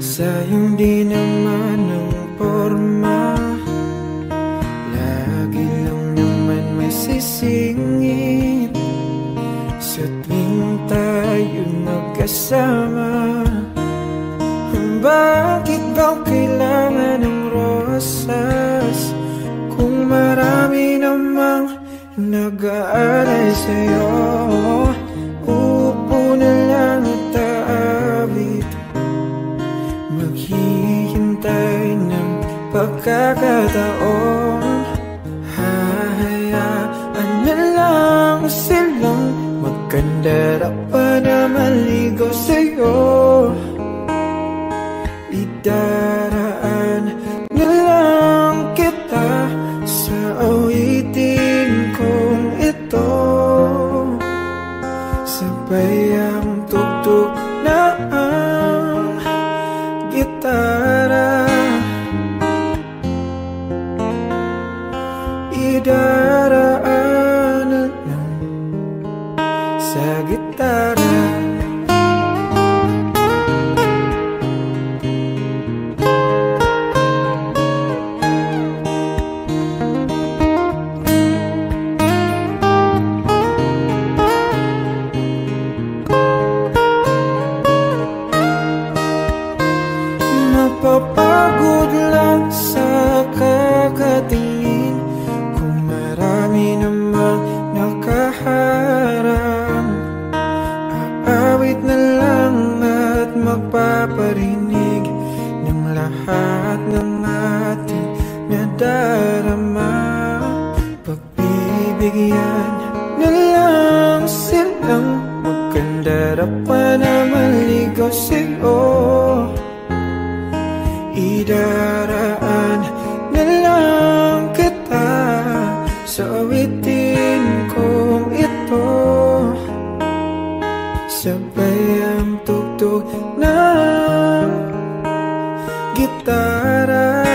Sayang di naman ang porma, lagi lang naman may sisingit sa tuwing tayo magkasama. Bakit ba kailangan ng rosas marami namang nag-aalay sa'yo, uupo na lang at aabit, maghihintay ng pagkakataon. Hahayaan na lang silang magkandara pa na maligaw sa'yo. Idaraan na lang kita sa awitin kong ito, sabay ang tugtog na ang gitara. Idaraan na lang sa gitara. Mapapagod lang sa kakatingin kung marami namang nakaharang. Aawit na lang at magpaparinig ng lahat ng ating nadarama. Pagbibigyan na lang silang magkandara pa na maligaw sa'yo. Idaraan na lang kita sa awitin kong ito, sabay ang tugtog ng gitara.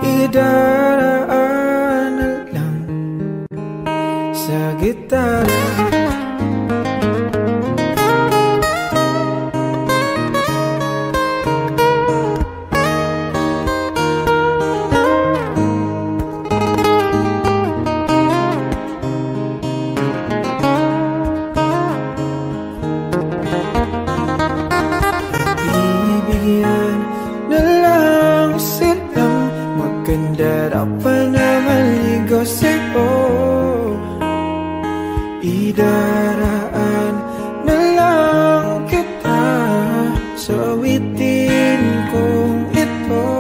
Idaraan na lang sa gitara. Idaraan na lang kita sa awitin kong ito,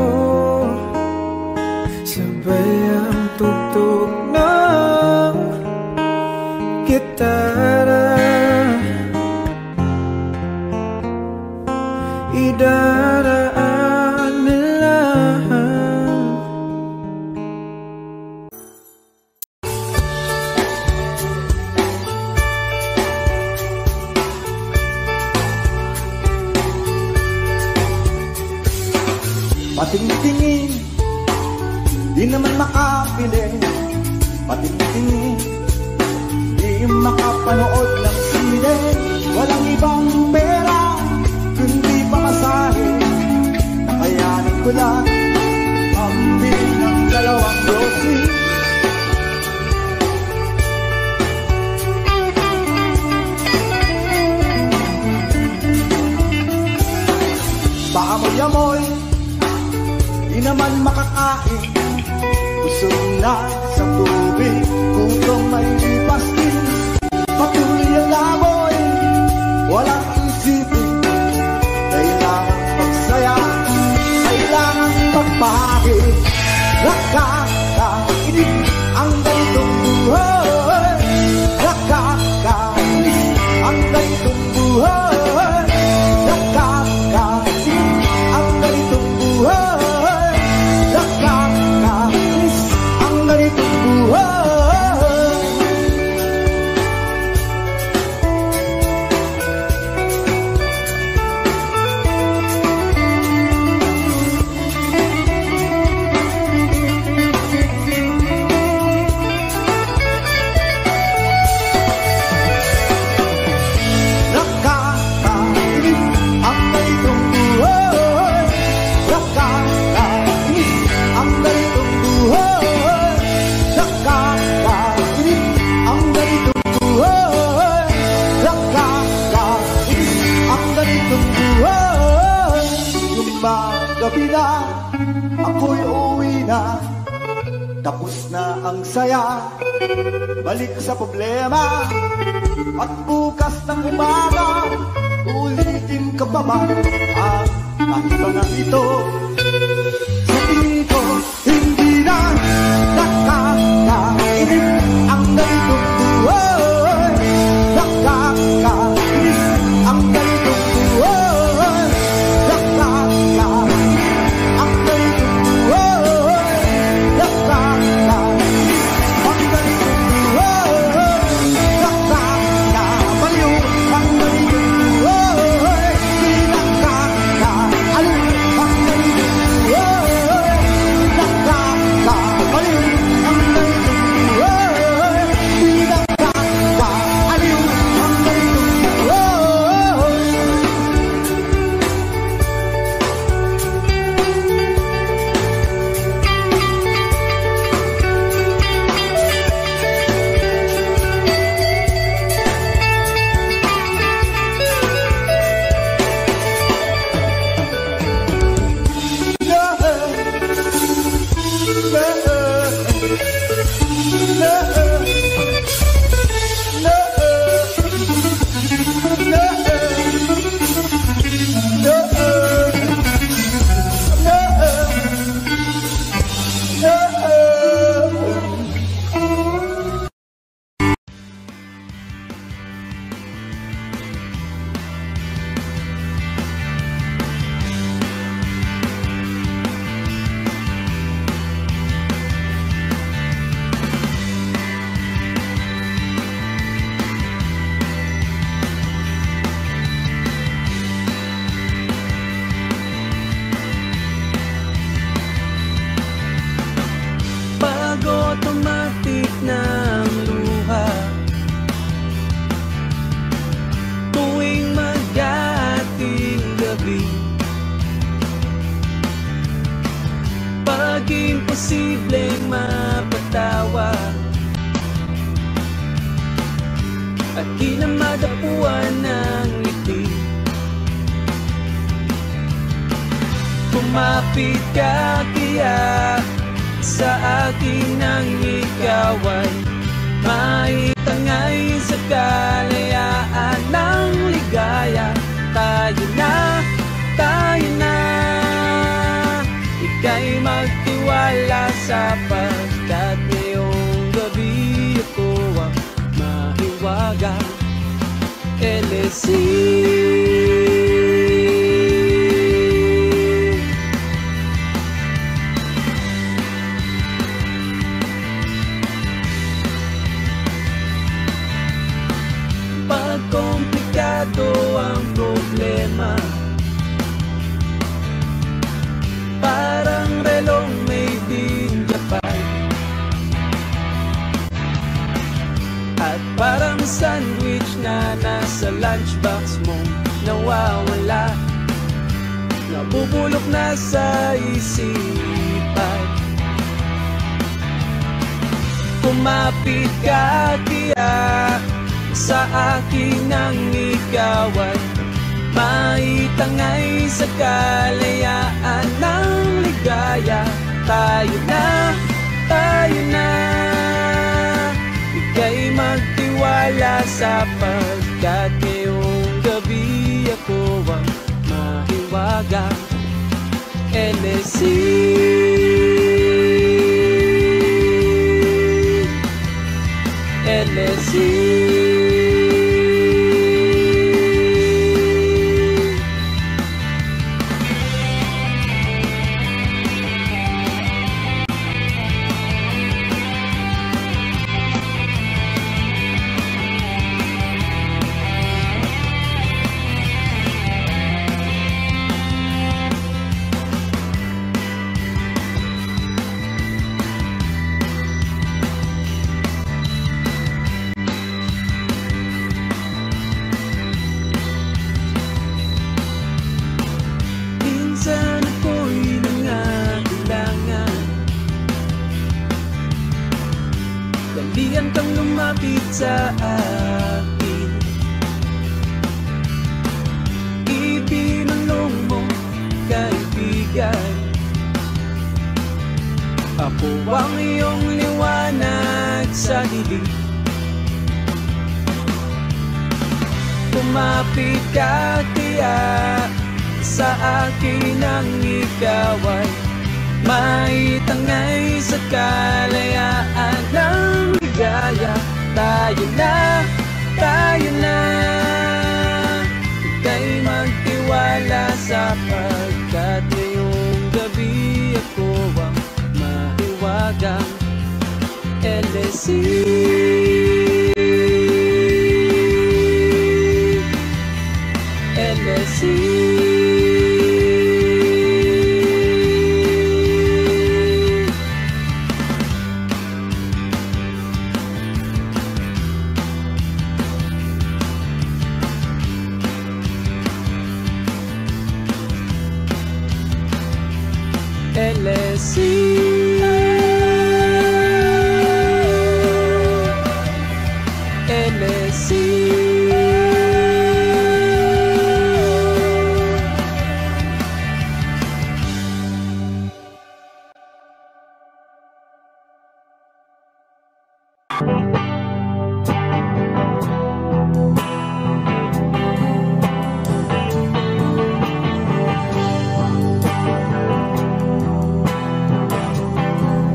sabay ang tugtog ng gitara. Idaraan na lang. Patingtingin, di naman makapiling. Patingtingin, di makapanood ng sine. Walang ibang pera, kundi pamasahe. Nakayanin ko lang ang biling ng 2 dosis. Paamoy-amoy, di naman makakain. Busog na sa tubig, kutong may pastil. Patuloy ang laboy, walang isipin. Kailangan magsaya, kailangan magpahagi. Nakakainis ang ganitong buhay. Nakakainis ang ganitong buhay. Nakakainis ang ganitong buhay. Nakakainis ang ganitong buhay. Tapos na ang saya, balik sa problema. At bukas ng umaga, ulitin ka pa ba ang kahibangan ito? Sa tingin ko, hindi na nakakainis ang ganitong buhay. Nakakainis ang ganitong buhay. Nakakainis ang ganitong buhay. Nakakainis ang ganitong buhay. Nakakabaliw ang ganitong buhay. Di nakakaaliw ang ganitong buhay. Nakakabaliw ang ganitong buhay. Di nakakaaliw ang ganitong buhay. Pag automatic na ang luha, tuwing mag-ating gabi, pag imposibleng mapatawa at di na madapuan ng ngiti, kumapit ka kaya sa akin nang ikaw ay maitangay sa kalayaan ng ligaya. Tayo na, ika'y magtiwala sapagkat ngayong gabi ako ang mahiwaga. LSC pag komplikado ang problema, parang relong made in Japan, at parang sandwich na nasa lunchbox mo nawawala, nabubulok na sa isipan. Kumapit ka kaya sa akin nang ikaw ay maitangay sa kalayaan ng ligaya. Tayo na, ika'y magtiwala sapagkat ngayong gabi ako ang mahiwaga. LSC LSC minsan ako'y nangangailangan, dalian kang lumapit sa akin, ibinulong mo kaibigan. Ako ang iyong liwanag sa dilim. Kumapit ka kaya sa akin ang ikaw ay maitangay sa kalayaan ng ligaya. Tayo na ika'y magtiwala sapagkat ngayong gabi ako ang mahiwagang LSC.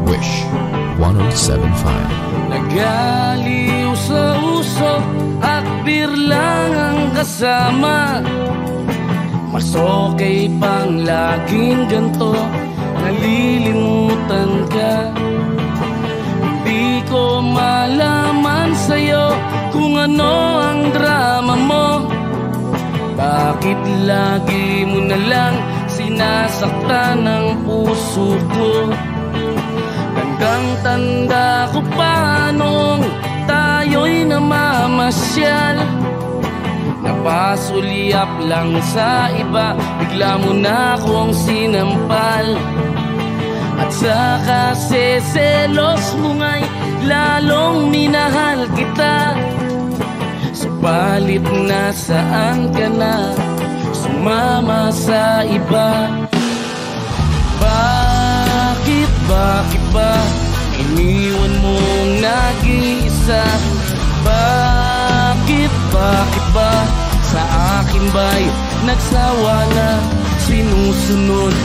Wish 107.5. Nagaliw sa uso at birlang ang kasama. Mas okay pang laging ganto, nalilimutan ka. Hindi ko malaman sa'yo kung ano ang drama mo. Bakit lagi mo na lang sinasaktan ang puso ko? Tandang-tanda ko pa nung tayo'y namamasyal. Napasulyap lang sa iba, bigla mo na akong sinampal. At saka selos mo nga'y lalong minahal kita. Subalit nasaan ka na, sumama sa iba. Bakit ba iniwan mong nag-iisa? Bakit ba sa akin ba'y nagsawa na? Sinusunod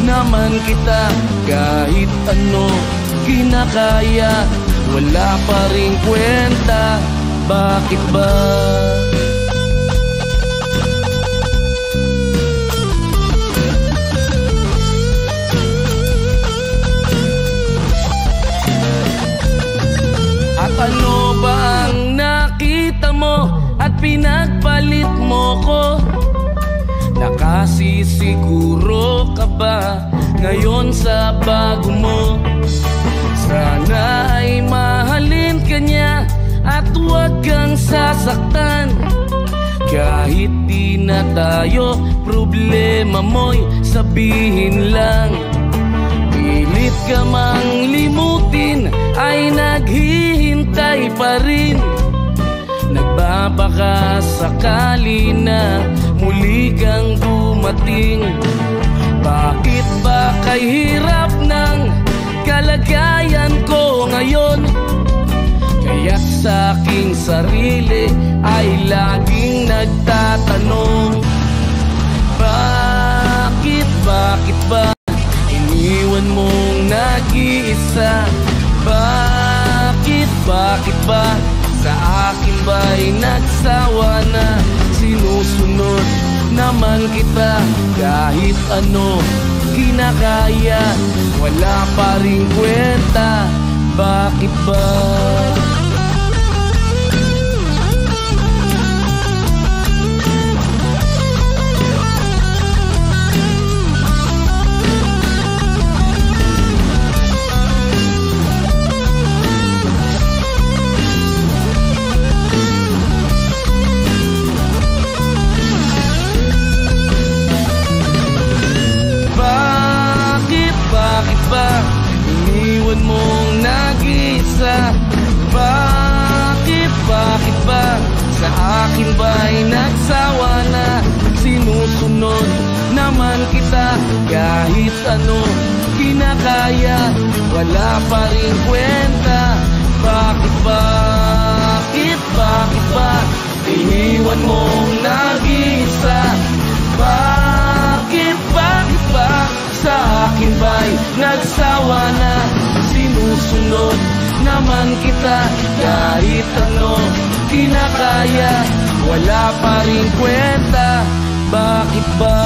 naman kita kahit ano kinakaya, wala pa ring kwenta. Bakit ba? At ano ba ang nakita mo at pinagpalit mo ko? Nakasisiguro ka ba ngayon sa bago mo? Sana ay mahalin ka niya at huwag kang sasaktan. Kahit di na tayo, problema mo'y sabihin lang. Pilit ka mang limutin ay naghihintay pa rin. Nagbabaka sakali na muli kang dumating. Bakit ba kay hirap ng kalagayan ko ngayon? Kaya't sa aking sarili ay laging nagtatanong, bakit ba iniwan mong nag-iisa? Bakit ba sa akin ba'y nagsawa na? Sinusunod naman kita kahit ano kinakaya, wala pa ring kwenta. Bakit ba? Bakit ba iniwan mong nag-iisa? Bakit ba sa akin ba'y nagsawa na? Sinusunod naman kita kahit ano kinakaya, wala pa rin kwenta. Bakit ba iniwan mong nag-isa? Bakit ba sa akin ba'y nagsawa na? Sinusunod naman kita kahit ano kinakaya, wala pa rin kwenta. Bakit ba?